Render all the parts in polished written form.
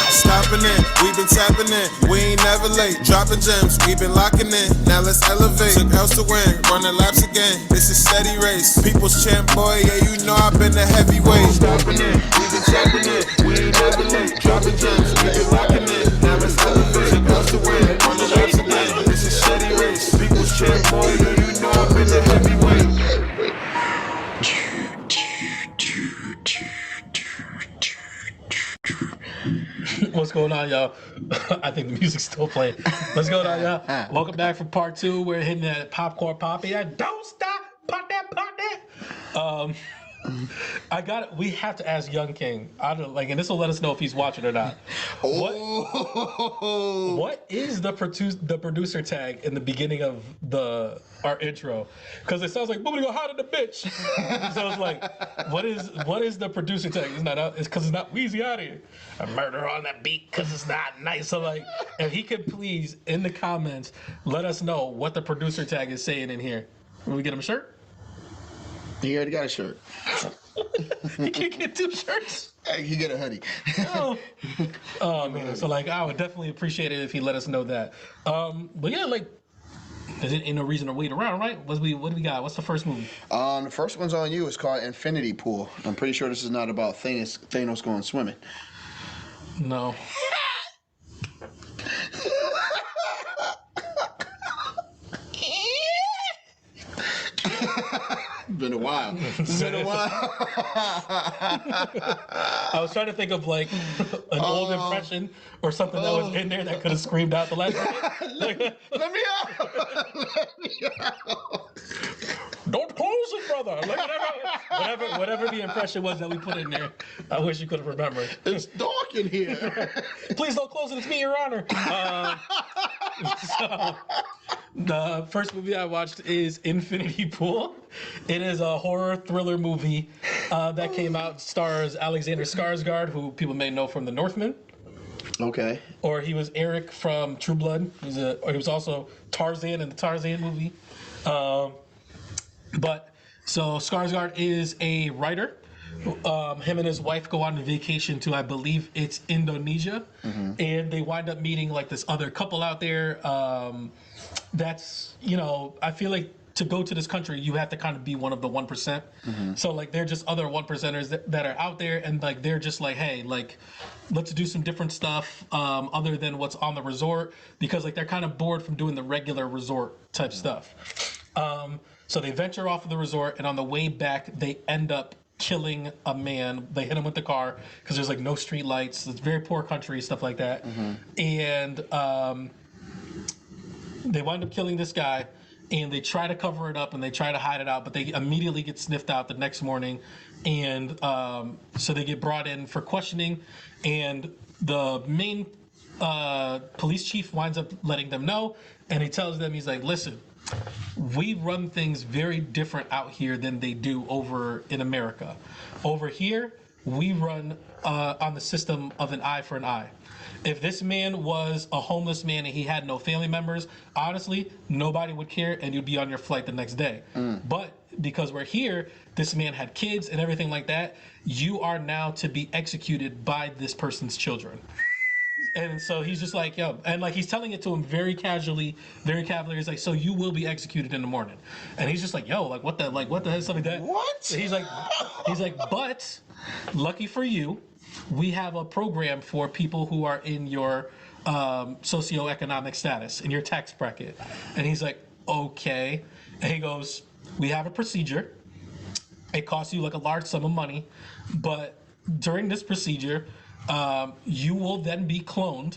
Stopping in, we been tapping in, we ain't never late. Dropping gems, we been locking in. Now let's elevate. Took else to win, running laps again. This is steady race. People's champ, boy, yeah, you know I've been the heavyweight. Stopping in, we been tapping in, we ain't never late. Dropping gems, we been locking in. Now let's elevate. Took else to win, running laps again. This is steady race. People's champ, boy, yeah, you know I've been the heavyweight. What's going on, y'all? I think the music's still playing. What's going on, y'all? Welcome back for part 2. We're hitting that popcorn Papi. Don't stop, pop that. We have to ask Young King. I don't and this will let us know if he's watching or not. What is the producer tag in the beginning of our intro? Because it sounds like "Boobity go hot in the bitch." So it's like, what is the producer tag? It's because it's not Weezy out here. A murder on that beat because it's not nice. So like, if he could please in the comments let us know what the producer tag is saying in here. Will we get him a shirt? He already got a shirt. He can't get 2 shirts. He get a hoodie. Oh man. So like, I would definitely appreciate it if he let us know that. But yeah, like, there's ain't no reason to wait around, right? What do we got? What's the first movie? The first one's on you. It's called Infinity Pool. I'm pretty sure this is not about Thanos going swimming. No. Been a while. I was trying to think of like an old impression or something that was in there that could have screamed out the last minute. Let me out! Let me out! Don't close it, brother. Like, whatever the impression was that we put in there. I wish you could have remembered. It's dark in here. Please don't close it. It's me, Your Honor. So, the first movie I watched is Infinity Pool. It is a horror thriller movie that came out. Stars Alexander Skarsgård, who people may know from The Northman. Okay. Or he was Eric from True Blood. Or he was also Tarzan in the Tarzan movie. But so Skarsgård is a writer. Him and his wife go on vacation to, I believe it's Indonesia, and they wind up meeting like this other couple out there. That's, I feel like to go to this country, you have to kind of be one of the 1%. So like they're just other 1%ers that are out there, and like they're just like, hey, like let's do some different stuff other than what's on the resort, because like they're kind of bored from doing the regular resort type stuff. So they venture off of the resort, and on the way back, they end up killing a man. They hit him with the car because there's like no street lights. It's very poor country, stuff like that. And they wind up killing this guy, and they try to cover it up and they try to hide it out, but they immediately get sniffed out the next morning. And so they get brought in for questioning, and the main police chief winds up letting them know, and he tells them, he's like, listen, we run things very different out here than they do over in America. Over here, we run on the system of an eye for an eye. If this man was a homeless man and he had no family members, honestly, nobody would care, and you'd be on your flight the next day. But because we're here, this man had kids and everything like that, you are now to be executed by this person's children. And so he's just like, yo, and like he's telling it to him very casually, very cavalier. He's like, so you will be executed in the morning. And he's just like, yo, like what the hell, something like that. What? And he's like, but lucky for you, we have a program for people who are in your socioeconomic status, in your tax bracket. And he's like, okay. And he goes, we have a procedure. It costs you like a large sum of money, but during this procedure, you will then be cloned,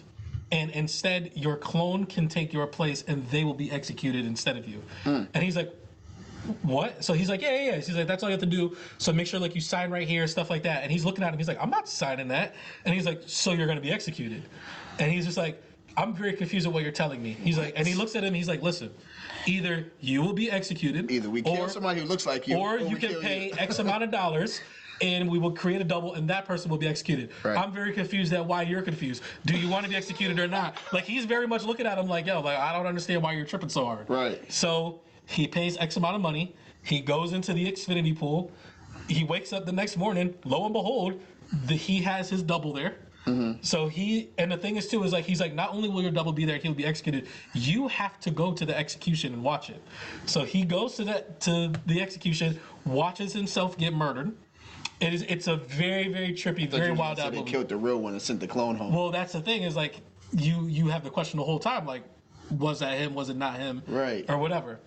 and instead your clone can take your place and they will be executed instead of you. And he's like, what? So he's like, yeah. He's like, that's all you have to do. So make sure like you sign right here, stuff like that. And he's looking at him, he's like, I'm not signing that. And he's like, so you're gonna be executed. And he's just like, I'm very confused at what you're telling me. He's like, and he looks at him, he's like, listen, either you will be executed, either we kill somebody who looks like you, or you can pay X amount of dollars, and we will create a double, and that person will be executed. Right. I'm very confused at why you're confused. Do you want to be executed or not? Like, he's very much looking at him like, yo, like, I don't understand why you're tripping so hard. Right. So he pays X amount of money, He goes into the Xfinity pool. He wakes up the next morning. Lo and behold, he has his double there. So and the thing is too is like he's like, not only will your double be there, he'll be executed. You have to go to the execution and watch it. So he goes to the execution, watches himself get murdered. It's a very, very trippy, very wild out movie. They killed the real one and sent the clone home. Well, that's the thing is like you have the question the whole time, like, was that him? Was it not him? Right. Or whatever.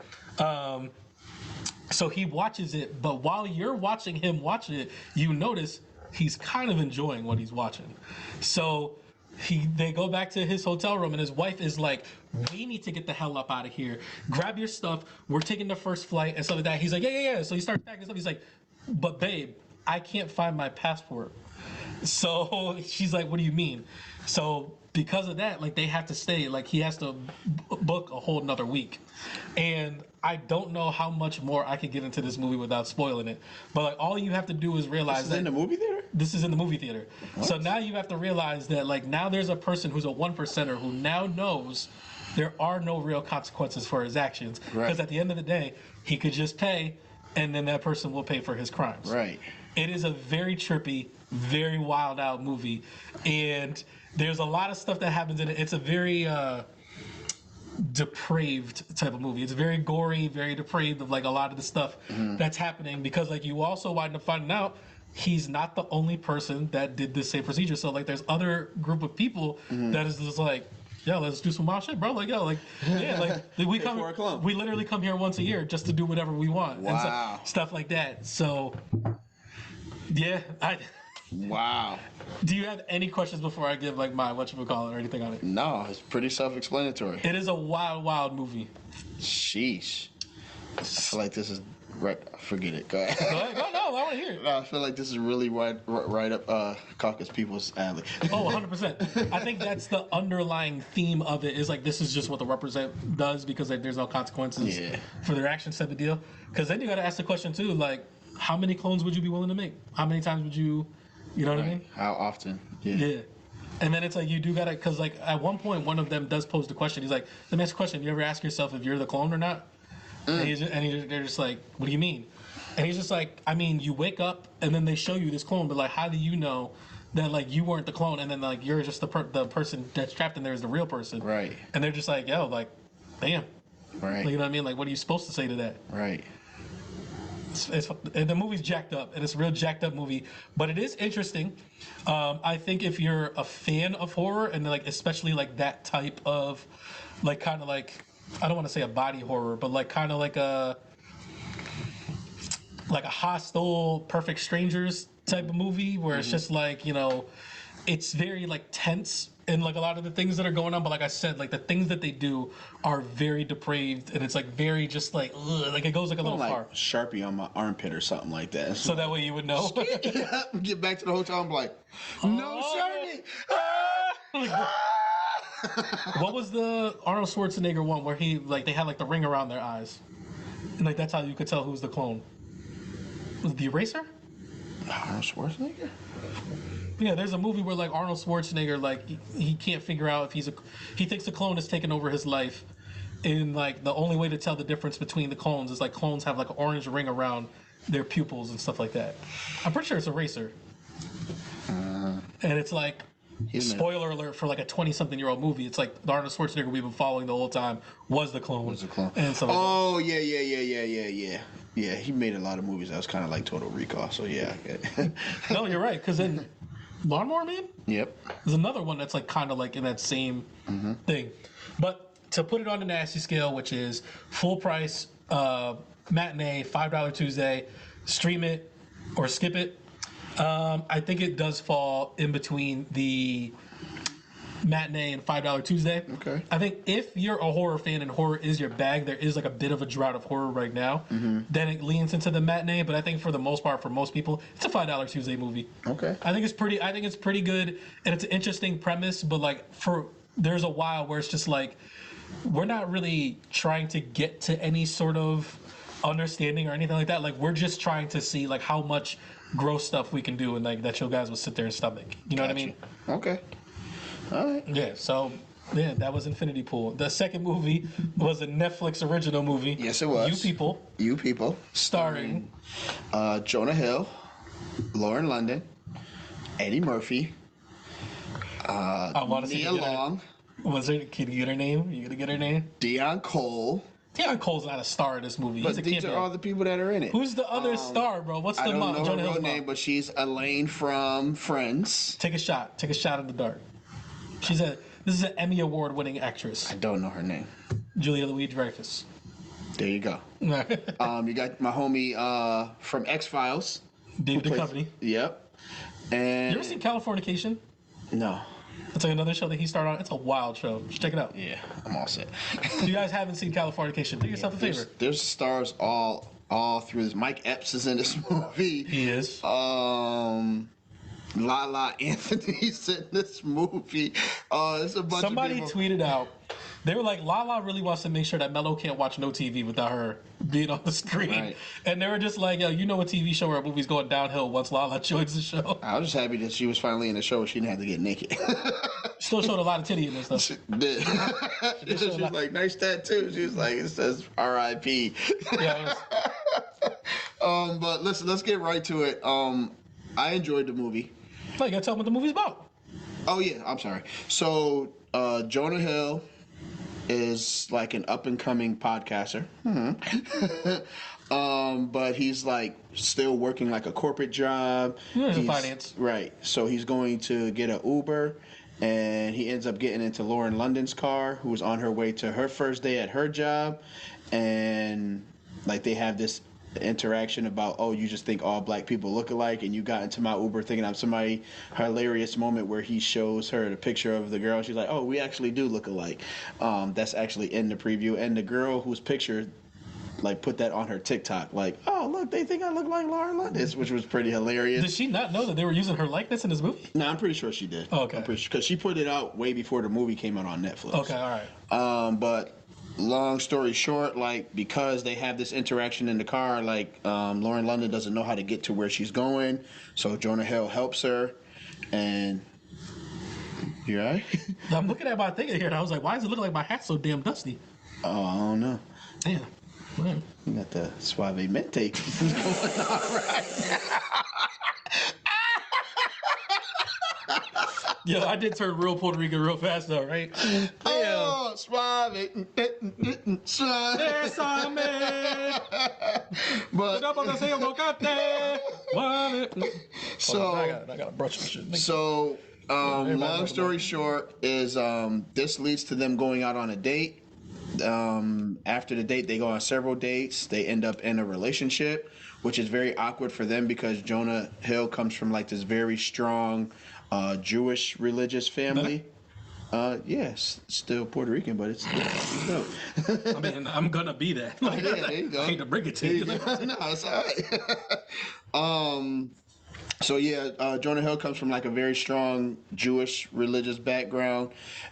So he watches it, but while you're watching him watching it, you notice he's kind of enjoying what he's watching. So they go back to his hotel room and his wife is like, we need to get the hell up out of here. Grab your stuff. We're taking the first flight and stuff like that. He's like, yeah. So he starts packing stuff. He's like, but babe, I can't find my passport. So she's like, what do you mean? So because of that, like they have to stay, like he has to book a whole another week. And I don't know how much more I could get into this movie without spoiling it. But like all you have to do is realize This is in the movie theater? This is in the movie theater. What? So now you have to realize that like now there's a person who's a 1%er who now knows there are no real consequences for his actions. Because at the end of the day, he could just pay and then that person will pay for his crimes. Right. It is a very trippy, very wild out movie. And there's a lot of stuff that happens in it. It's a very depraved type of movie. It's very gory, very depraved of like a lot of the stuff that's happening because like you also wind up finding out he's not the only person that did this same procedure. So like there's other group of people that is just like, yo, let's do some wild shit, bro. Like, yo, like, yeah, like we literally come here once a year just to do whatever we want. Wow. And stuff like that. So yeah, Wow. Do you have any questions before I give like my whatchamacallit or anything on it? No, it's pretty self-explanatory. It is a wild, wild movie. Sheesh. I feel like this is right. Forget it. Go ahead. Go ahead. No, I want to hear it. No, I feel like this is really right up Caucasus people's alley. Oh, 100%. I think that's the underlying theme of it is like this is just what the represent does because like, there's no consequences for their actions type of deal. Because then you got to ask the question too, like how many clones would you be willing to make? How many times would you know what I mean? How often? Yeah. And then it's like you do gotta, because like at one point one of them does pose the question. He's like, the next question, you ever ask yourself if you're the clone or not? And they're just like, what do you mean? And he's just like, I mean, you wake up and then they show you this clone, but like, how do you know that like you weren't the clone and then like you're just the person that's trapped in there is the real person? Right. And they're just like, yo, like, damn. Right. Like, you know what I mean? Like, what are you supposed to say to that? Right. And the movie's jacked up, and it's a real jacked up movie, but it is interesting. I think if you're a fan of horror and like especially like that type of like kind of like I don't want to say a body horror, but like kind of like a Hostel, Perfect Strangers type of movie where it's just like, you know, it's very like tense and like a lot of the things that are going on, but like I said, like the things that they do are very depraved and it's like very just like ugh, like it goes like a little like far. Sharpie on my armpit or something like that. So that way you would know. Get back to the hotel, I'm like, no Sharpie. What was the Arnold Schwarzenegger one where he like they had like the ring around their eyes, and like that's how you could tell who's the clone? Was it The Eraser? Arnold Schwarzenegger? Yeah, there's a movie where like Arnold Schwarzenegger like he can't figure out if he thinks the clone has taken over his life, and like the only way to tell the difference between the clones is like clones have like an orange ring around their pupils and stuff like that. I'm pretty sure it's Eraser, and it's like. Spoiler alert for like a 20-something-year-old movie. It's like the Arnold Schwarzenegger we've been following the whole time was the clone. And so oh, yeah. Yeah, he made a lot of movies that was kind of like Total Recall, so yeah. No, you're right, because then Lawnmower Man? Yep. There's another one that's like kind of like in that same thing. But to put it on the nasty scale, which is full price, matinee, $5 Tuesday, stream it or skip it, I think it does fall in between the matinee and $5 Tuesday. Okay. I think if you're a horror fan and horror is your bag, there is like a bit of a drought of horror right now. Then it leans into the matinee, but I think for the most part, for most people, it's a $5 Tuesday movie. Okay. I think it's pretty good, and it's an interesting premise. But like there's a while where it's just like we're not really trying to get to any sort of understanding or anything like that. Like we're just trying to see like how much gross stuff we can do and like that you guys will sit there and stomach. You know what I mean? Okay. All right. Yeah. So Yeah, that was Infinity Pool. The second movie was a Netflix original movie. Yes, it was. You People. Starring Jonah Hill, Lauren London, Eddie Murphy, I want to see Nia Long, Was there? Can you get her name? You gonna get her name? Dion Cole. Dion Cole's not a star in this movie. But He's a these cameo. are all the people that are in it. Who's the other star, bro? What's the I don't mom? know her Jonah real Hill's name, mom. but she's Elaine from Friends. Take a shot. Take a shot in the dark. This is an Emmy Award winning actress. I don't know her name. Julia Louis-Dreyfus. There you go. You got my homie from X-Files. David Duchovny. Yep. And You ever seen Californication? No. It's like another show that he starred on. It's a wild show. Just check it out. Yeah, I'm all set. If you guys haven't seen Californication, do yourself a favor. There's stars all through this. Mike Epps is in this movie. He is. Lala Anthony's in this movie. It's a bunch Somebody of people. tweeted out, they were like, Lala really wants to make sure that Mello can't watch no TV without her being on the screen. Right. And they were just like, yo, you know a TV show or a movie's going downhill once Lala joins the show. I was just happy that she was finally in the show. She didn't have to get naked. Still showed a lot of titty in this stuff. She did. She was like, nice tattoo. She was like, it says R.I.P. Yeah, But listen, let's get right to it. I enjoyed the movie. you gotta tell them what the movie's about. Oh yeah, I'm sorry. So Jonah Hill is like an up and coming podcaster. But he's like still working like a corporate job. He's in finance. Right. So he's going to get an Uber and he ends up getting into Lauren London's car, who was on her way to her first day at her job, and like they have this interaction about, oh, you just think all black people look alike, and you got into my Uber thinking I'm somebody. Hilarious moment where he shows her the picture of the girl. She's like, oh, we actually do look alike. That's actually in the preview, and the girl whose picture like put that on her TikTok, like, oh look, they think I look like Lauren London, which was pretty hilarious. Did she not know that they were using her likeness in this movie? No, I'm pretty sure she did. Oh, okay. I'm pretty sure, because she put it out way before the movie came out on Netflix. Okay, all right. But long story short, like, because they have this interaction in the car, like, Lauren London doesn't know how to get to where she's going, so Jonah Hill helps her, and you all right? I'm looking at my thing here, and I was like, why does it look like my hat's so damn dusty? Oh, I don't know. Damn. Man. You got the Suave Mente going on right Yo, I did turn real Puerto Rican real fast, though, right? Damn. Oh, Suave. Suave. So, I gotta brush this shit. So, long story short is this leads to them going out on a date. After the date, they go on several dates. They end up in a relationship, which is very awkward for them because Jonah Hill comes from like this very strong Jewish religious family. Yes, still Puerto Rican, but it's dope. I mean, I'm gonna be that. Like, Yeah, there you go. I hate to bring it to you. No, it's all right. So yeah, Jonah Hill comes from like a very strong Jewish religious background,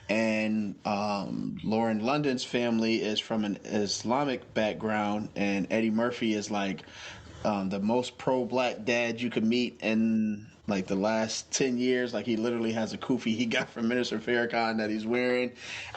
and Lauren London's family is from an Islamic background, and Eddie Murphy is like the most pro-black dad you could meet in like the last 10 years. Like, he literally has a kufi he got from Minister Farrakhan that he's wearing,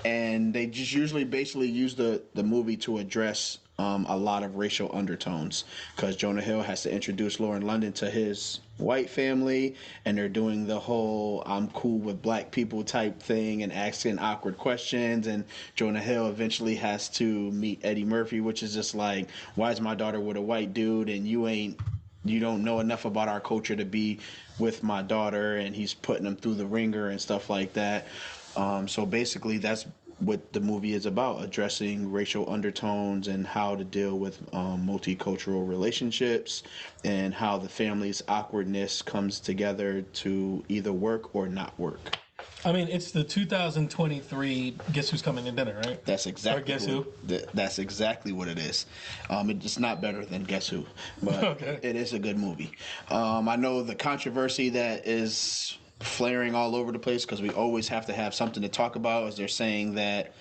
and they just usually basically use the movie to address a lot of racial undertones, because Jonah Hill has to introduce Lauren London to his white family, and they're doing the whole I'm cool with black people type thing and asking awkward questions, and Jonah Hill eventually has to meet Eddie Murphy, which is just like, why is my daughter with a white dude and you don't know enough about our culture to be with my daughter, and he's putting him through the ringer and stuff like that. So basically that's what the movie is about, addressing racial undertones and how to deal with multicultural relationships, and how the family's awkwardness comes together to either work or not work. I mean, it's the 2023 Guess Who's Coming to Dinner, right? That's exactly Or Guess Who? That's exactly what it is. It's not better than Guess Who, but Okay. It is a good movie. I know the controversy that is flaring all over the place, because we always have to have something to talk about, is they're saying that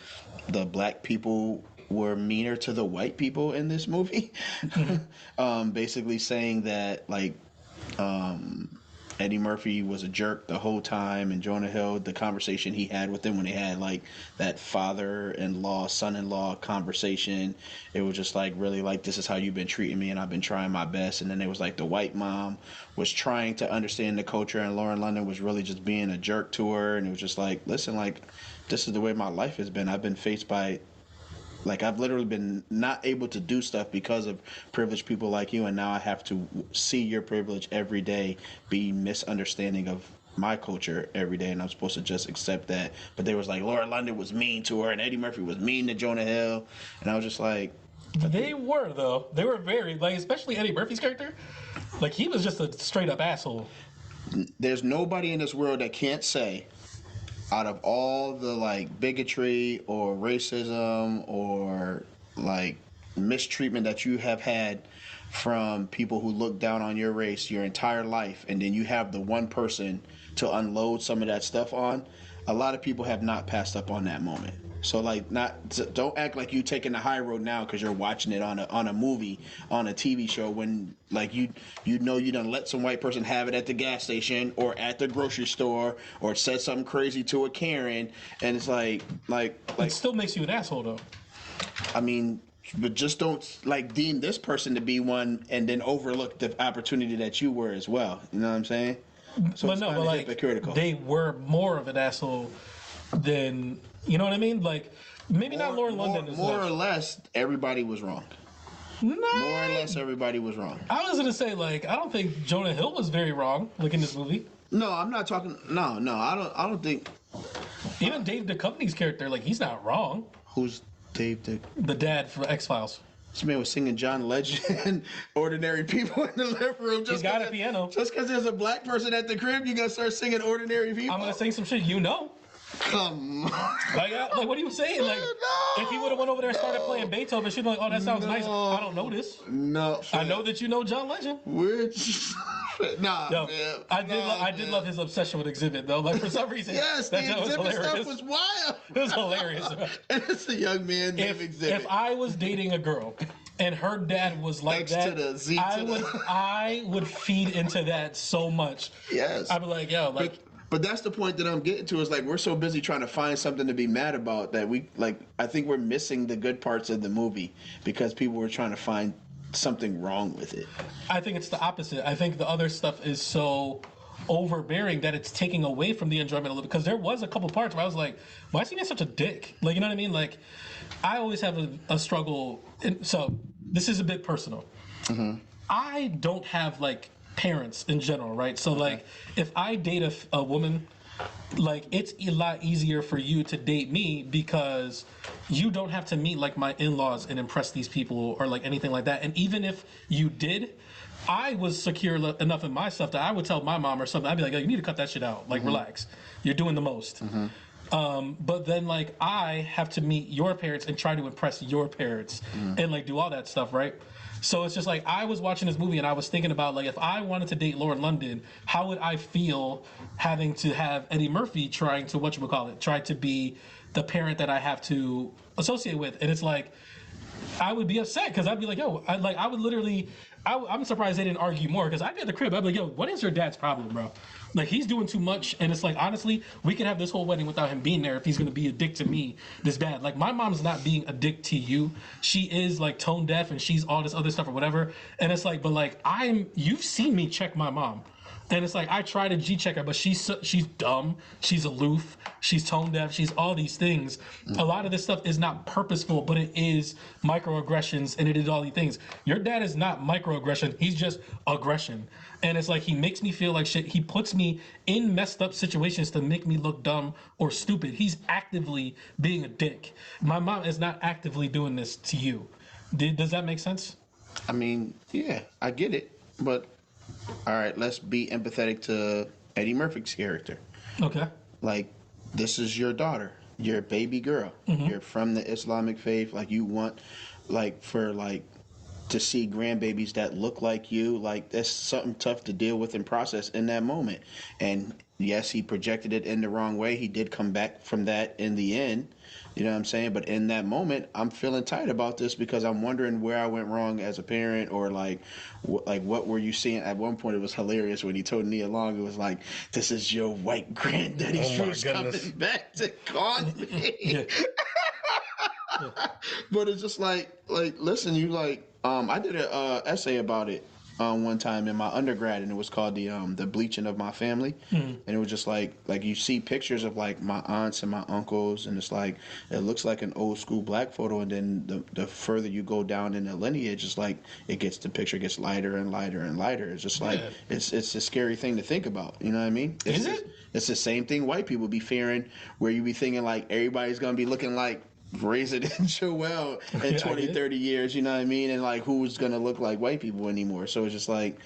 the black people were meaner to the white people in this movie. Basically saying that, like, Eddie Murphy was a jerk the whole time, and Jonah Hill, the conversation he had with him when they had like that father-in-law, son-in-law conversation, it was just like really like, this is how you've been treating me, and I've been trying my best. And then it was like the white mom was trying to understand the culture, and Lauren London was really just being a jerk to her, and it was just like, listen, like, this is the way my life has been. I've been faced by, like, I've literally been not able to do stuff because of privileged people like you, and now I have to see your privilege every day be misunderstanding of my culture every day, and I'm supposed to just accept that. But they was like, Laura London was mean to her, and Eddie Murphy was mean to Jonah Hill, and I was just like, They were, though. They were very, like, especially Eddie Murphy's character. Like, he was just a straight up asshole. there's nobody in this world that can't say, out of all the like bigotry or racism or like mistreatment that you have had from people who look down on your race your entire life, and then you have the one person to unload some of that stuff on, a lot of people have not passed up on that moment. So like, not, don't act like you taking the high road now because you're watching it on a movie, on a TV show, when like you know you done let some white person have it at the gas station or at the grocery store or said something crazy to a Karen, and it's like It still makes you an asshole, though. I mean, but just don't like deem this person to be one and then overlook the opportunity that you were as well. You know what I'm saying? So But it's no, kinda but like, hypocritical. they were more of an asshole than, you know what I mean? Like, maybe not Lauren London. Is more like, or less, everybody was wrong. Nah, More or less, everybody was wrong. I was gonna say, like, I don't think Jonah Hill was very wrong, like, in this movie. No, I'm not talking. No, I don't think. Even Dave Duchovny's character, like, he's not wrong. Who's Dave Dick? The dad from X-Files. This man was singing John Legend, Ordinary People in the living room. He's got a piano. Just because there's a black person at the crib, you gonna start singing Ordinary People? I'm gonna sing some shit, you know. Come on. Like what are you saying? Like, if he would have went over there and started playing Beethoven, she'd be like, oh, that sounds nice. I don't know this. No. I know that you know John Legend. Which? Nah, Yo, man. I did love his obsession with Exhibit, though. Like, for some reason, Yes, the that shit was Exhibit stuff hilarious. was wild. It was hilarious. And it's a young man named Exhibit. If I was dating a girl and her dad was like X that, to the Z I to would the- I would feed into that so much. Yes. I'd be like, yo, like, But that's the point that I'm getting to, is like, we're so busy trying to find something to be mad about that we, like, I think we're missing the good parts of the movie because people were trying to find something wrong with it. I think it's the opposite. I think the other stuff is so overbearing that it's taking away from the enjoyment a little bit. Because there was a couple parts where I was like, why is he being such a dick? Like, you know what I mean? Like, I always have a struggle. So this is a bit personal. I don't have like parents in general, right? So like, if I date a woman, like, it's a lot easier for you to date me because you don't have to meet like my in-laws and impress these people or like anything like that. And even if you did, I was secure enough in myself that I would tell my mom or something. I'd be like, yo, you need to cut that shit out. Like, relax. You're doing the most. But then like, I have to meet your parents and try to impress your parents and like do all that stuff, right? So it's just like, I was watching this movie and I was thinking about, like, if I wanted to date Lauren London, how would I feel having to have Eddie Murphy trying to, try to be the parent that I have to associate with? And it's like, I would be upset because I'd be like, yo, I would literally, I'm surprised they didn't argue more, because I'd be at the crib, I'd be like, yo, what is your dad's problem, bro? Like, he's doing too much, and it's like, honestly, we could have this whole wedding without him being there if he's gonna be a dick to me this bad. Like, my mom's not being a dick to you. She is like tone deaf and she's all this other stuff or whatever. And it's like, but like, you've seen me check my mom. And it's like, I try to G-check her, but she's dumb, she's aloof, she's tone deaf, she's all these things. A lot of this stuff is not purposeful, but it is microaggressions, and it is all these things. Your dad is not microaggression, he's just aggression. And it's like, he makes me feel like shit. He puts me in messed up situations to make me look dumb or stupid. He's actively being a dick. My mom is not actively doing this to you. Does that make sense? I mean, yeah, I get it. But, all right, let's be empathetic to Eddie Murphy's character. Okay. Like, this is your daughter, your baby girl. You're from the Islamic faith. Like, you want, like, for, like, to see grandbabies that look like you, like that's something tough to deal with and process in that moment. And yes, he projected it in the wrong way. He did come back from that in the end. You know what I'm saying? But in that moment, I'm feeling tight about this because I'm wondering where I went wrong as a parent, or like what were you seeing? At one point, it was hilarious when he told Nia Long, it was like, "This is your white granddaddy Oh my Bruce goodness. coming back to con me." Yeah. But it's just like listen, you I did a essay about it one time in my undergrad, and it was called the bleaching of my family. And it was just like you see pictures of like my aunts and my uncles, and it's like it looks like an old school black photo, and then the further you go down in the lineage, it's like the picture gets lighter and lighter and lighter. It's just like it's a scary thing to think about. You know what I mean? Is it? It's the same thing white people be fearing, where you be thinking like everybody's gonna be looking like Razor and Joel in 20, 30 years, you know what I mean? And like, who's going to look like white people anymore? So it's just like,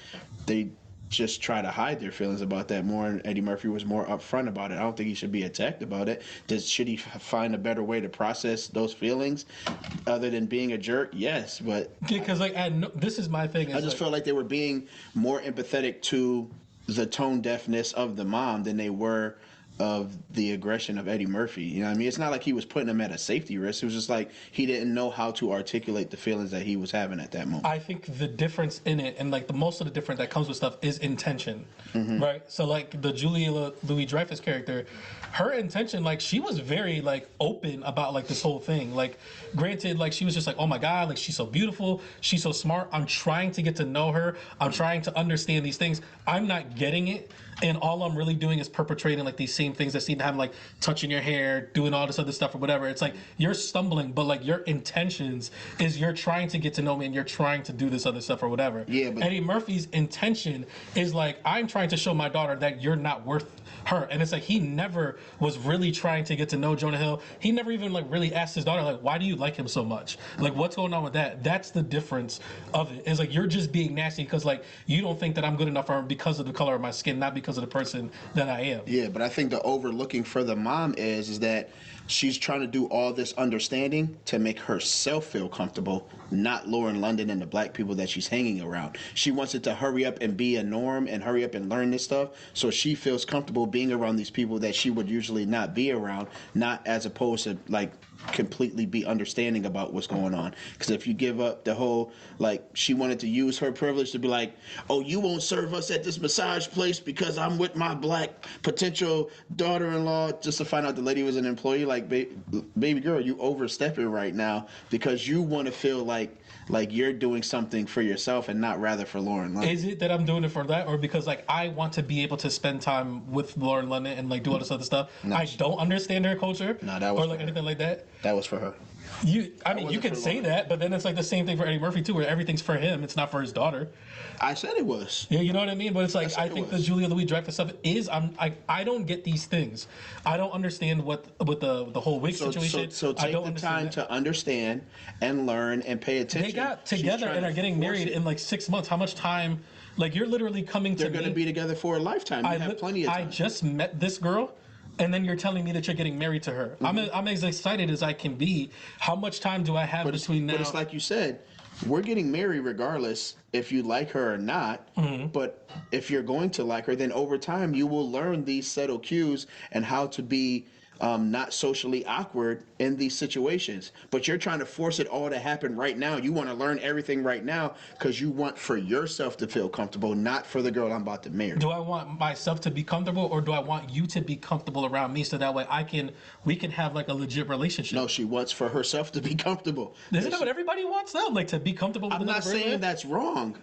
they just try to hide their feelings about that more. And Eddie Murphy was more upfront about it. I don't think he should be attacked about it. Should he find a better way to process those feelings other than being a jerk? Yes, but Because like, this is my thing. I just felt like they were being more empathetic to the tone deafness of the mom than they were of the aggression of Eddie Murphy. You know what I mean? It's not like he was putting him at a safety risk. It was just like he didn't know how to articulate the feelings that he was having at that moment. I think the difference in it, and like the most of the difference that comes with stuff, is intention, right? So like the Julia Louis-Dreyfus character, her intention, like she was very like open about like this whole thing. Like, granted, like she was just like, oh my god, like she's so beautiful, she's so smart. I'm trying to get to know her. I'm trying to understand these things. I'm not getting it. And all I'm really doing is perpetrating like these same things that seem to have like touching your hair, doing all this other stuff or whatever. It's like you're stumbling, but like your intentions is you're trying to get to know me and you're trying to do this other stuff or whatever. Yeah, but Eddie Murphy's intention is like, I'm trying to show my daughter that you're not worth her. And it's like he never was really trying to get to know Jonah Hill. He never even like really asked his daughter, like, why do you like him so much? Like, what's going on with that? That's the difference of it. It's like you're just being nasty because like you don't think that I'm good enough for him because of the color of my skin, not because of the person that I am. Yeah, but I think the overlooking for the mom is that she's trying to do all this understanding to make herself feel comfortable, not Lauren London and the black people that she's hanging around. She wants it to hurry up and be a norm and hurry up and learn this stuff so she feels comfortable being around these people that she would usually not be around, not as opposed to like completely be understanding about what's going on. Because if you give up the whole, like, she wanted to use her privilege to be like, oh, you won't serve us at this massage place because I'm with my black potential daughter-in-law, just to find out the lady was an employee. Like, baby girl, you overstepping right now because you want to feel like you're doing something for yourself and not rather for Lauren London. Is it that I'm doing it for that, or because like I want to be able to spend time with Lauren London and like do all this other stuff? No. I don't understand her culture, No, that was or like anything like that. That was for her. I mean, you can say that, but then it's like the same thing for Eddie Murphy too, where everything's for him. It's not for his daughter. I said it was. Yeah, you know what I mean. But it's like I think was. the Julia Louis-Dreyfus stuff is. I don't get these things. I don't understand what the whole wig situation. So I take don't the time to understand and learn and pay attention. They got together and are getting married in like 6 months. How much time? Like you're literally coming to. They're going to be together for a lifetime. You have plenty of time. I just met this girl. And then you're telling me that you're getting married to her. Mm-hmm. I'm as excited as I can be. How much time do I have between now? But it's like you said, we're getting married regardless if you like her or not. Mm-hmm. But if you're going to like her, then over time you will learn these subtle cues and how to be not socially awkward in these situations. But you're trying to force it all to happen right now. You want to learn everything right now because you want for yourself to feel comfortable, not for the girl I'm about to marry. Do I want myself to be comfortable, or do I want you to be comfortable around me so that way we can have like a legit relationship? No, she wants for herself to be comfortable. Isn't that what everybody wants though? Like to be comfortable with I'm another not saying person? that's wrong.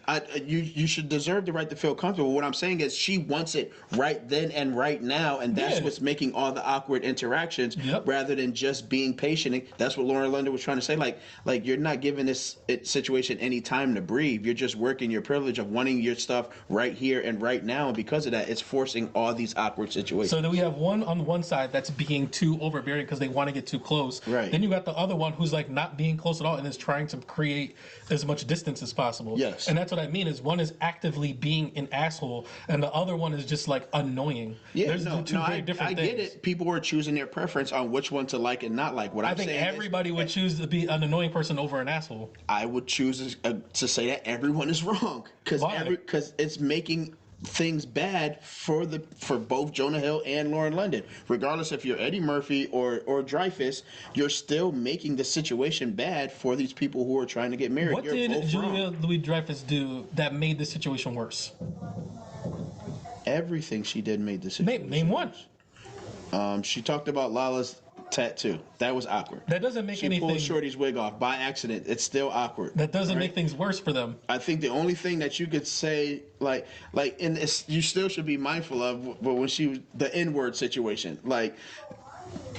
You should deserve the right to feel comfortable. What I'm saying is she wants it right then and right now, and that's what's making all the awkward interactions rather than just being patient. That's what Lauren London was trying to say. Like you're not giving this situation any time to breathe. You're just working your privilege of wanting your stuff right here and right now, and because of that, it's forcing all these awkward situations. So then we have one on one side that's being too overbearing because they want to get too close. Right. Then you got the other one who's like not being close at all and is trying to create as much distance as possible. Yes. And that's what I mean is one is actively being an asshole and the other one is just like annoying. Yeah, There's two very different things. I get it. People were choosing their preference on which one to like and not like. What I I'm think saying everybody would choose to be an annoying person over an asshole. I would choose to say that everyone is wrong Why? because it's making things bad for both Jonah Hill and Lauren London. Regardless if you're Eddie Murphy or Dreyfus, you're still making the situation bad for these people who are trying to get married. What You're did both Julia wrong. Louis-Dreyfus do that made the situation worse? Everything she did made the situation Name one. worse. She talked about Lala's tattoo. That was awkward. That doesn't make She anything. pulled Shorty's wig off by accident. It's still awkward. That doesn't right? make things worse for them. I think the only thing that you could say, and you still should be mindful of, but when she was the N-word situation,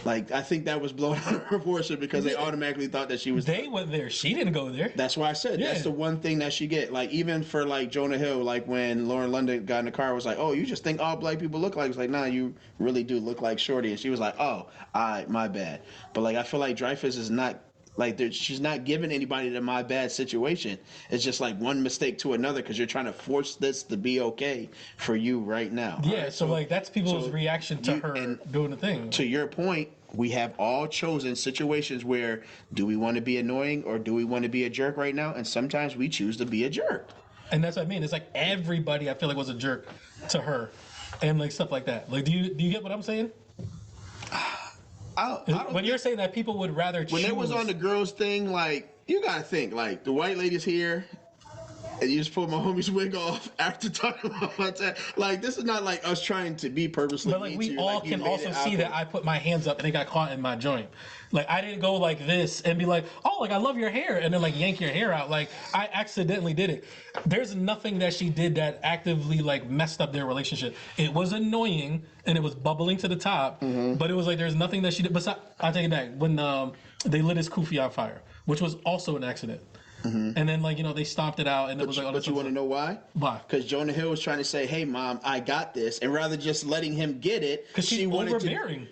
I think that was blown out of proportion because they automatically thought that she was. They went there. She didn't go there. That's why I said that's the one thing that she get. Like even for like Jonah Hill, like when Lauren London got in the car, was like, "Oh, you just think all black people look like?" It's like, "Nah, you really do look like Shorty." And she was like, "Oh, my bad." But like I feel like Dreyfus is not. Like she's not giving anybody the my bad situation. It's just like one mistake to another because you're trying to force this to be okay for you right now. Yeah, right? so like that's people's reaction to her doing the thing. To your point, we have all chosen situations where do we want to be annoying or do we want to be a jerk right now? And sometimes we choose to be a jerk. And that's what I mean. It's like everybody I feel like was a jerk to her, and like stuff like that. Like, do you get what I'm saying? When you're saying that people would rather choose. When it was on the girls thing, like you gotta think, like the white lady's here, and you just pull my homie's wig off after talking about that. Like this is not like us trying to be purposely. But like we all can also see that I put my hands up and it got caught in my joint. Like I didn't go like this and be like, oh, like I love your hair, and then like yank your hair out. Like I accidentally did it. There's nothing that she did that actively like messed up their relationship. It was annoying and it was bubbling to the top, but it was like there's nothing that she did. Besides, I'll take it back when they lit his kufi on fire, which was also an accident. And then like they stomped it out, and it was like. But you want to know why? Why? Because Jonah Hill was trying to say, "Hey, mom, I got this," and rather just letting him get it, because she's overbearing.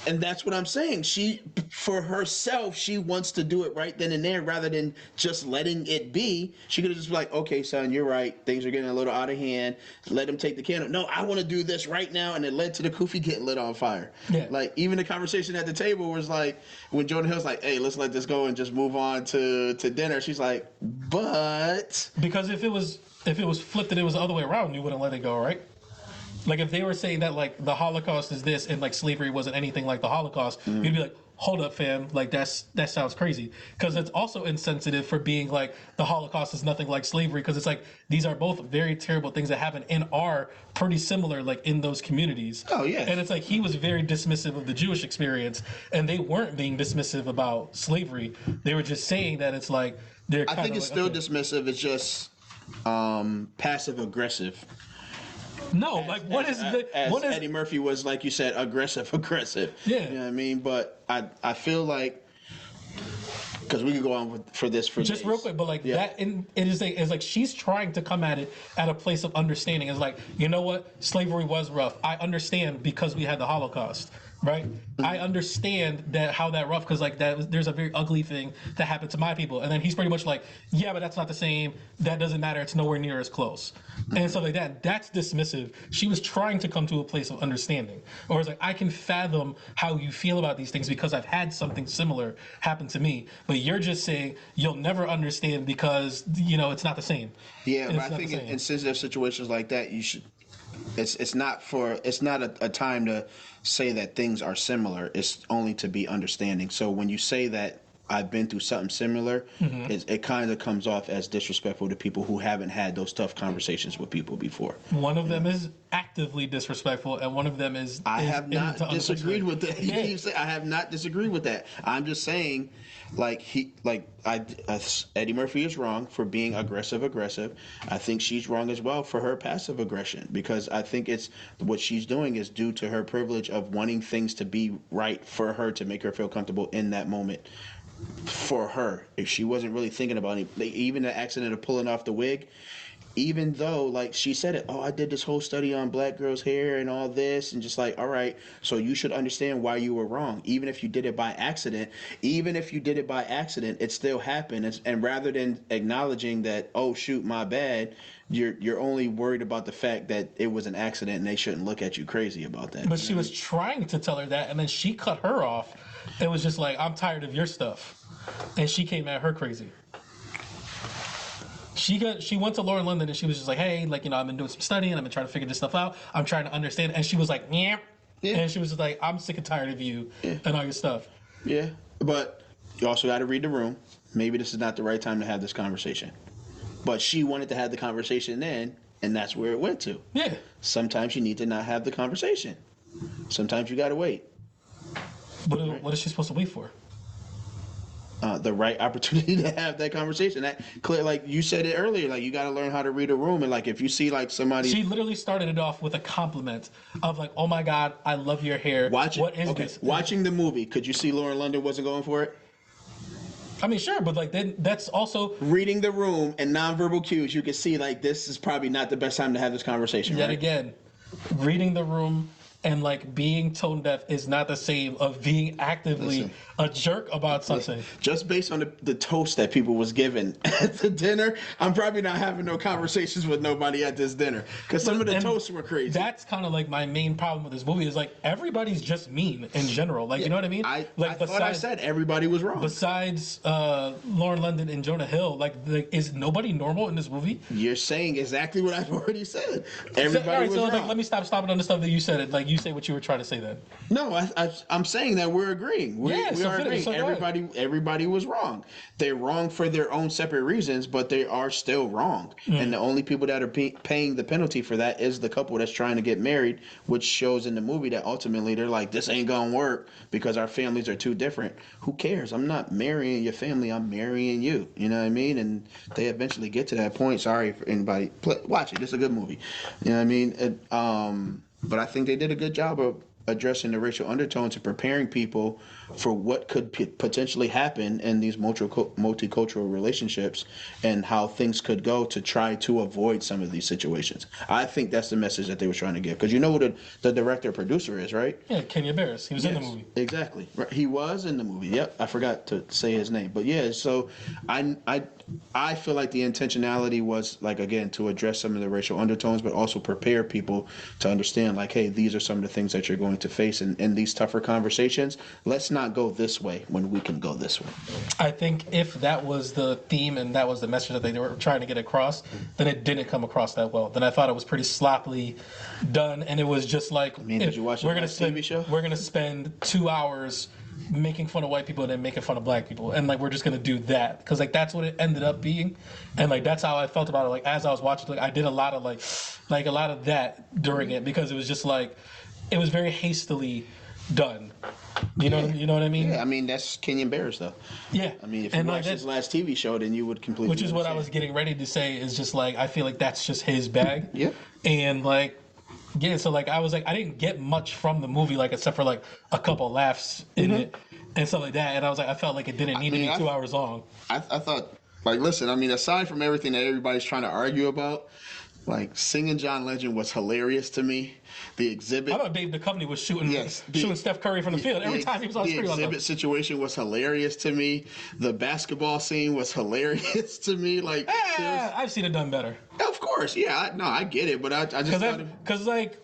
And that's what I'm saying. She, for herself, she wants to do it right then and there rather than just letting it be. She could have just be like, okay, son, you're right. Things are getting a little out of hand. Let him take the candle. No, I want to do this right now. And it led to the kufi getting lit on fire. Yeah. Like, even the conversation at the table was like, when Jonah Hill's like, hey, let's let this go and just move on to dinner. She's like, but. Because if it was flipped and it was the other way around, you wouldn't let it go, right? Like if they were saying that like the Holocaust is this and like slavery wasn't anything like the Holocaust, you'd be like, hold up, fam, like that sounds crazy. Because it's also insensitive for being like the Holocaust is nothing like slavery, because it's like these are both very terrible things that happen and are pretty similar like in those communities. Oh yeah. And it's like he was very dismissive of the Jewish experience, and they weren't being dismissive about slavery. They were just saying that it's like they're. I think it's still dismissive. It's just passive aggressive. No, like what is Eddie Murphy was, like you said, aggressive. Yeah. You know what I mean? But I feel like, because we could go on for just days. Real quick, but like that, and it is like she's trying to come at it at a place of understanding. It's like, you know what, slavery was rough. I understand because we had the Holocaust, right? I understand that how that rough, because like there's a very ugly thing that happened to my people, and then he's pretty much like, yeah, but that's not the same. That doesn't matter. It's nowhere near as close, and so like that's dismissive. She was trying to come to a place of understanding, or it's like I can fathom how you feel about these things because I've had something similar happen to me, but you're just saying you'll never understand because it's not the same. Yeah, but I think in sensitive situations like that, you should. It's not a time to say that things are similar. It's only to be understanding. So when you say that I've been through something similar, it kind of comes off as disrespectful to people who haven't had those tough conversations with people before. One of them is actively disrespectful, and one of them is. I have not disagreed with that. Yeah. I have not disagreed with that. I'm just saying, Eddie Murphy is wrong for being aggressive. I think she's wrong as well for her passive aggression, because I think it's what she's doing is due to her privilege of wanting things to be right for her to make her feel comfortable in that moment. For her, if she wasn't really thinking about it, even the accident of pulling off the wig, even though like she said it, I did this whole study on black girls' hair and all this, and just like, all right, so you should understand why you were wrong. Even if you did it by accident, it still happened. And rather than acknowledging that, oh shoot, my bad, you're only worried about the fact that it was an accident and they shouldn't look at you crazy about that. But she was trying to tell her that, and then she cut her off. It was just like, I'm tired of your stuff, and she came at her crazy. She went to Lauren London and she was just like, hey, like, you know, I've been doing some studying, I've been trying to figure this stuff out, I'm trying to understand, and she was like, yeah. And she was just like, I'm sick and tired of you and all your stuff. Yeah, but you also got to read the room. Maybe this is not the right time to have this conversation. But she wanted to have the conversation then, and that's where it went to. Yeah. Sometimes you need to not have the conversation. Sometimes you got to wait. What is she supposed to wait for? The right opportunity to have that conversation. That clear, like you said it earlier, like you got to learn how to read a room, and like if you see like somebody, she literally started it off with a compliment of like, "Oh my God, I love your hair. What is this?" Watching the movie, could you see Lauren London wasn't going for it? I mean, sure, but like then that's also reading the room and nonverbal cues. You can see like this is probably not the best time to have this conversation. Yet right? again, reading the room. And like being tone deaf is not the same of being actively a jerk about something. Just based on the toast that people was given at the dinner, I'm probably not having no conversations with nobody at this dinner because some of the toasts were crazy. That's kind of like my main problem with this movie is like everybody's just mean in general. Like, you know what I mean? I thought I said everybody was wrong. Besides Lauren London and Jonah Hill, like is nobody normal in this movie? You're saying exactly what I've already said. Everybody was wrong. Like, let me stopping on the stuff that you said. Like you say what you were trying to say then. No, I'm saying that we're agreeing. We are agreeing. Everybody was wrong. They're wrong for their own separate reasons, but they are still wrong. And the only people that are paying the penalty for that is the couple that's trying to get married, which shows in the movie that ultimately they're like, this ain't gonna work because our families are too different. Who cares? I'm not marrying your family. I'm marrying you. You know what I mean? And they eventually get to that point. Sorry for anybody. Watch it. It's a good movie. You know what I mean? But I think they did a good job of addressing the racial undertones and preparing people for what could potentially happen in these multicultural relationships and how things could go to try to avoid some of these situations. I think that's the message that they were trying to give. Because you know who the director producer is, right? Yeah, Kenya Barris. He was in the movie. Exactly. Right. He was in the movie. Yep. I forgot to say his name. But yeah, so I feel like the intentionality was, like, again, to address some of the racial undertones, but also prepare people to understand, like, hey, these are some of the things that you're going to face in these tougher conversations. Let's not go this way when we can go this way. I think if that was the theme and that was the message that they were trying to get across, then it didn't come across that well. Then I thought it was pretty sloppily done, and it was just like, did you watch the TV show? We're going to spend 2 hours making fun of white people and then making fun of black people, and like we're just gonna do that because like that's what it ended up being, and like that's how I felt about it. Like as I was watching, like I did a lot of like a lot of that during it because it was just like it was very hastily done. You know what I mean? Yeah, I mean that's Kenyon Barris though. Yeah, I mean if you watched his last TV show, then you would completely. Which is what I was getting ready to say. Is just like I feel like that's just his bag. Yeah, and like. Yeah, so like I was like I didn't get much from the movie like except for like a couple laughs in it and stuff like that, and I was like I felt like it didn't need to be 2 hours long. I thought, like, listen, I mean, aside from everything that everybody's trying to argue about, like singing John Legend was hilarious to me. The exhibit. I thought Dave Duchovny was shooting Steph Curry from the field every time he was on screen. The exhibit situation was hilarious to me. The basketball scene was hilarious to me. Like, I've seen it done better. Of course, yeah. I get it, but I just because like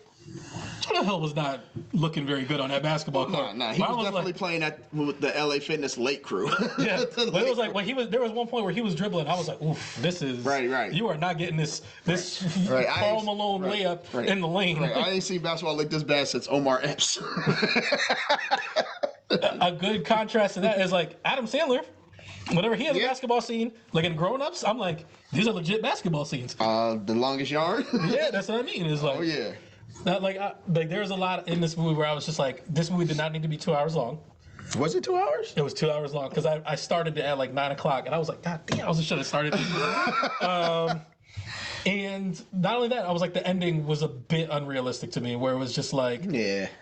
Jonah Hill was not looking very good on that basketball court. No, he was definitely playing with the LA Fitness late crew. Yeah, but it was like when there was one point where he was dribbling. I was like, oof, this is right. You are not getting this Karl Malone layup in the lane. Right. I ain't seen basketball like this bad since Omar Epps. A good contrast to that is like Adam Sandler. Whenever he has a basketball scene, like in Grown Ups, I'm like, these are legit basketball scenes. The Longest Yard. Yeah, that's what I mean. It's like, oh yeah. Not like there's a lot in this movie where I was just like, this movie did not need to be 2 hours long. Was it 2 hours? It was 2 hours long because I started it at like 9 o'clock and I was like, God damn, I should have started. And not only that, I was like, the ending was a bit unrealistic to me, where it was just like,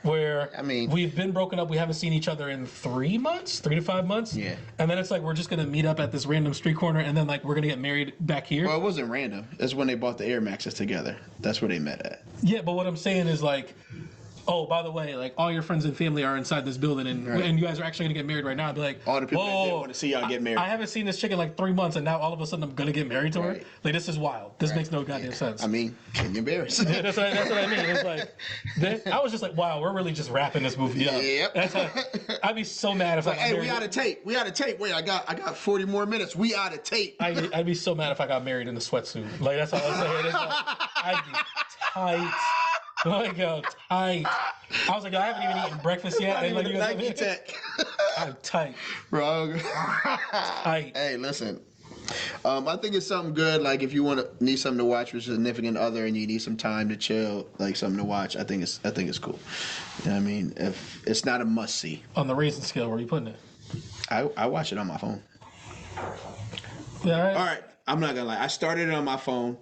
where I mean, we've been broken up, we haven't seen each other in 3 months, 3 to 5 months, and then it's like we're just gonna meet up at this random street corner, and then like we're gonna get married back here. Well, it wasn't random. It's when they bought the Air Maxes together. That's where they met at. Yeah, but what I'm saying is like, oh, by the way, like all your friends and family are inside this building, and you guys are actually gonna get married right now. I'd be like, All the people that didn't whoa, want to see y'all get married. I haven't seen this chick in like 3 months, and now all of a sudden I'm gonna get married to her. Right. Like this is wild. This makes no goddamn sense. I mean, can you embarrass? Yeah, that's what I mean. It's like I was just like, wow, we're really just wrapping this movie up. Yep. I'd be so mad if I got Hey, married. we out of tape. We out of tape. Wait, I got 40 more minutes. We out of tape. I'd be so mad if I got married in a sweatsuit. Like that's all I'm saying. It's like, I'd be tight. Like tight. I was like, I haven't even eaten breakfast yet. And like, you guys, Nike Tech. I'm tight. Wrong. Tight. Hey, listen. I think it's something good. Like if you need something to watch with a significant other and you need some time to chill, like something to watch, I think it's cool. You know what I mean? If it's not a must see. On the raisin scale, where are you putting it? I watch it on my phone. Yeah, All right. I'm not gonna lie. I started it on my phone.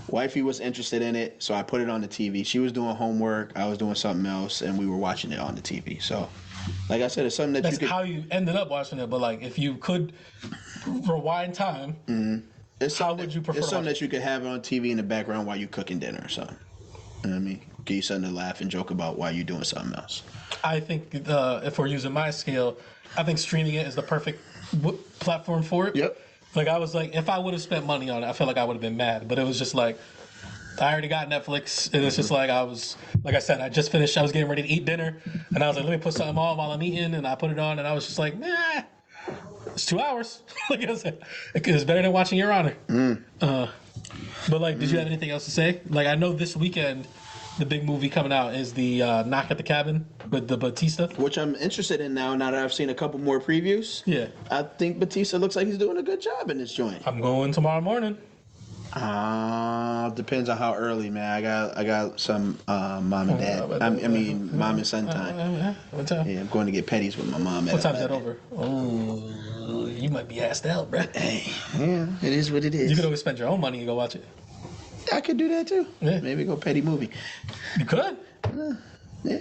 Wifey was interested in it, so I put it on the TV. She was doing homework, I was doing something else, and we were watching it on the TV. So, like I said, it's something that That's you could. how you ended up watching it. But like, if you could rewind time, how would you prefer? It's to something watch that you could have on TV in the background while you're cooking dinner or something. You know what I mean? Give you something to laugh and joke about while you're doing something else. I think if we're using my scale, I think streaming it is the perfect platform for it. Yep. Like I was like, if I would have spent money on it, I feel like I would have been mad. But it was just like, I already got Netflix, and it's just like I said, I just finished. I was getting ready to eat dinner, and I was like, let me put something on while I'm eating, and I put it on, and I was just like, nah, it's 2 hours. Like I said, it's better than watching Your Honor. But like, did you have anything else to say? Like, I know this weekend, the big movie coming out is the Knock at the Cabin with the Batista. Which I'm interested in now that I've seen a couple more previews. Yeah. I think Batista looks like he's doing a good job in this joint. I'm going tomorrow morning. Depends on how early, man. I got some mom and dad. Mom and son time. What time? Yeah, I'm going to get petties with my mom. What time's that over? Oh, you might be asked out, bro. Hey, yeah, it is what it is. You could always spend your own money and go watch it. I could do that too. Yeah. Maybe go petty movie. You could. Yeah.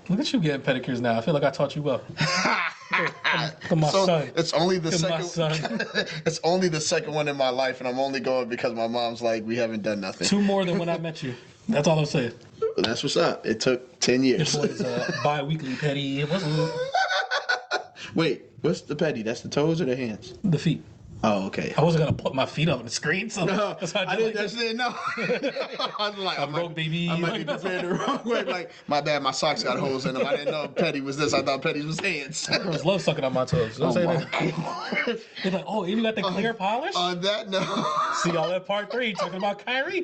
Look at you getting pedicures now. I feel like I taught you well. Look at my son. It's only the Look at my second. son. It's only the second one in my life, and I'm only going because my mom's like, we haven't done nothing. 2 more than when I met you. That's all I'm saying. That's what's up. It took 10 years. This boy's bi-weekly petty. What's Wait, what's the petty? That's the toes or the hands? the feet? Oh, okay. I wasn't gonna put my feet up on the screen, so No, that's how I didn't know. I was like, I'm broke, baby. I might be prepared the wrong way. Like, my bad, my socks got holes in them. I didn't know petty was this. I thought petty was hands. Girls love sucking on my toes. You know what I'm saying? God. They're like, oh, you got the clear polish? On that note. See y'all at part 3 talking about Kyrie.